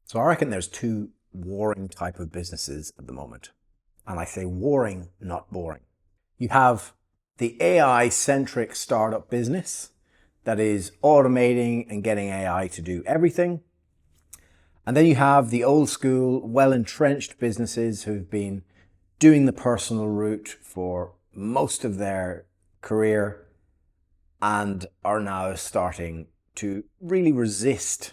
So I reckon there's two warring type of businesses at the moment. And I say warring, not boring. You have the AI-centric startup business that is automating and getting AI to do everything. And then you have the old school, well-entrenched businesses who've been doing the personal route for most of their career and are now starting to really resist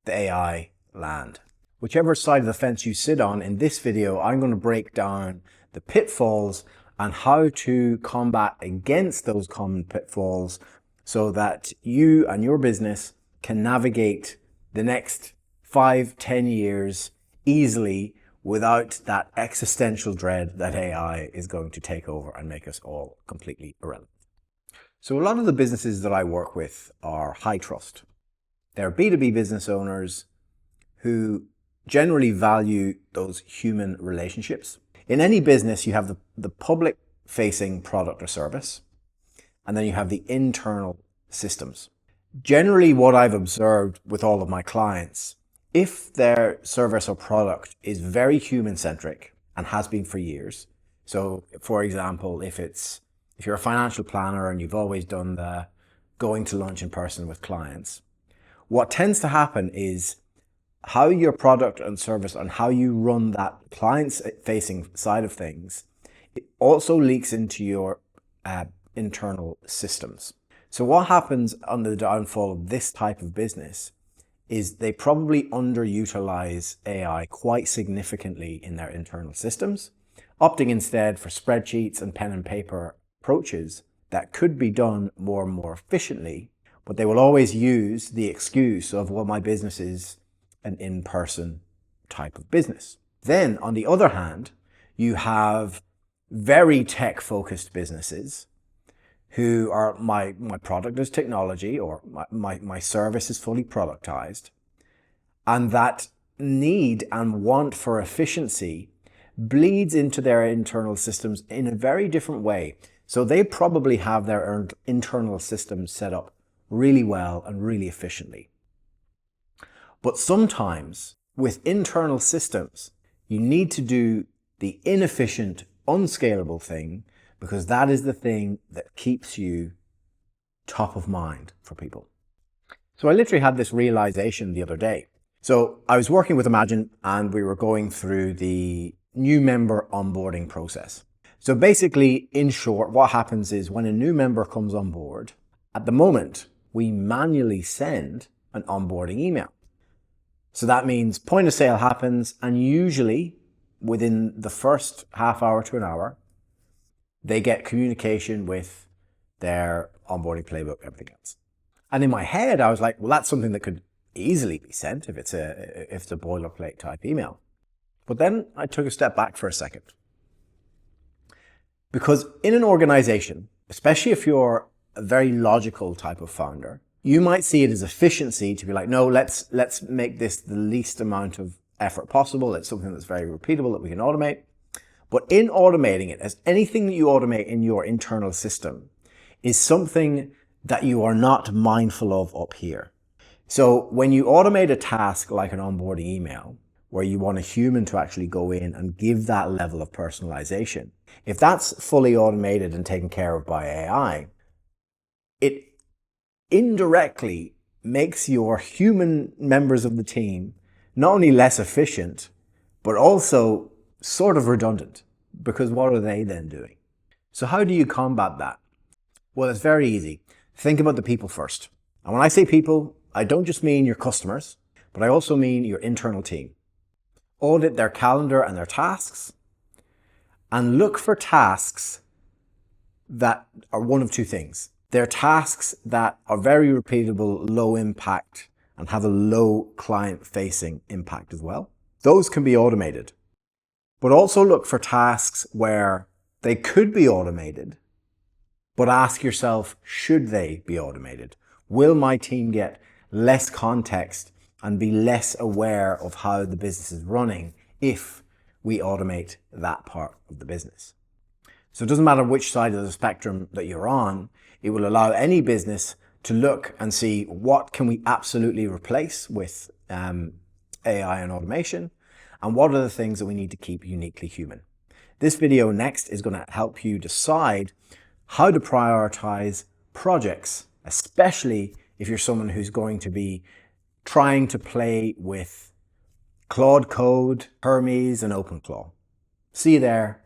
the AI land. Whichever side of the fence you sit on, in this video, I'm going to break down the pitfalls and how to combat against those common pitfalls so that you and your business can navigate the next 5-10 years easily without that existential dread that AI is going to take over and make us all completely irrelevant. So a lot of the businesses that I work with are high trust. They're B2B business owners who generally value those human relationships. In any business, you have the public-facing product or service, and then you have the internal systems. Generally, what I've observed with all of my clients, if their service or product is very human-centric and has been for years, so for example, if you're a financial planner and you've always done the going to lunch in person with clients, what tends to happen is how your product and service and how you run that client-facing side of things, it also leaks into your internal systems. So what happens under the downfall of this type of business is they probably underutilize AI quite significantly in their internal systems, opting instead for spreadsheets and pen and paper approaches that could be done more and more efficiently, but they will always use the excuse of, well, my business is an in-person type of business. Then, on the other hand, you have very tech-focused businesses who are, my product is technology, or my service is fully productized, and that need and want for efficiency bleeds into their internal systems in a very different way. So they probably have their internal systems set up really well and really efficiently. But sometimes with internal systems, you need to do the inefficient, unscalable thing because that is the thing that keeps you top of mind for people. So I literally had this realization the other day. So I was working with Imagine and we were going through the new member onboarding process. So basically, in short, what happens is when a new member comes on board, at the moment, we manually send an onboarding email. So that means point of sale happens, and usually within the first half hour to an hour, they get communication with their onboarding playbook, everything else. And in my head, I was like, well, that's something that could easily be sent if it's a boilerplate type email. But then I took a step back for a second. Because in an organization, especially if you're a very logical type of founder, you might see it as efficiency to be like, no, let's make this the least amount of effort possible. It's something that's very repeatable that we can automate. But in automating it, as anything that you automate in your internal system is something that you are not mindful of up here. So when you automate a task like an onboarding email, where you want a human to actually go in and give that level of personalization, if that's fully automated and taken care of by AI, it indirectly makes your human members of the team not only less efficient, but also sort of redundant, because what are they then doing? So how do you combat that? Well, it's very easy. Think about the people first. And when I say people, I don't just mean your customers, but I also mean your internal team. Audit their calendar and their tasks, and look for tasks that are one of two things. They're tasks that are very repeatable, low impact, and have a low client-facing impact as well. Those can be automated. But also look for tasks where they could be automated, but ask yourself, should they be automated? Will my team get less context and be less aware of how the business is running if we automate that part of the business? So it doesn't matter which side of the spectrum that you're on, it will allow any business to look and see what can we absolutely replace with AI and automation, and what are the things that we need to keep uniquely human. This video next is going to help you decide how to prioritize projects, especially if you're someone who's going to be trying to play with Claude Code, Hermes, and OpenClaw. See you there.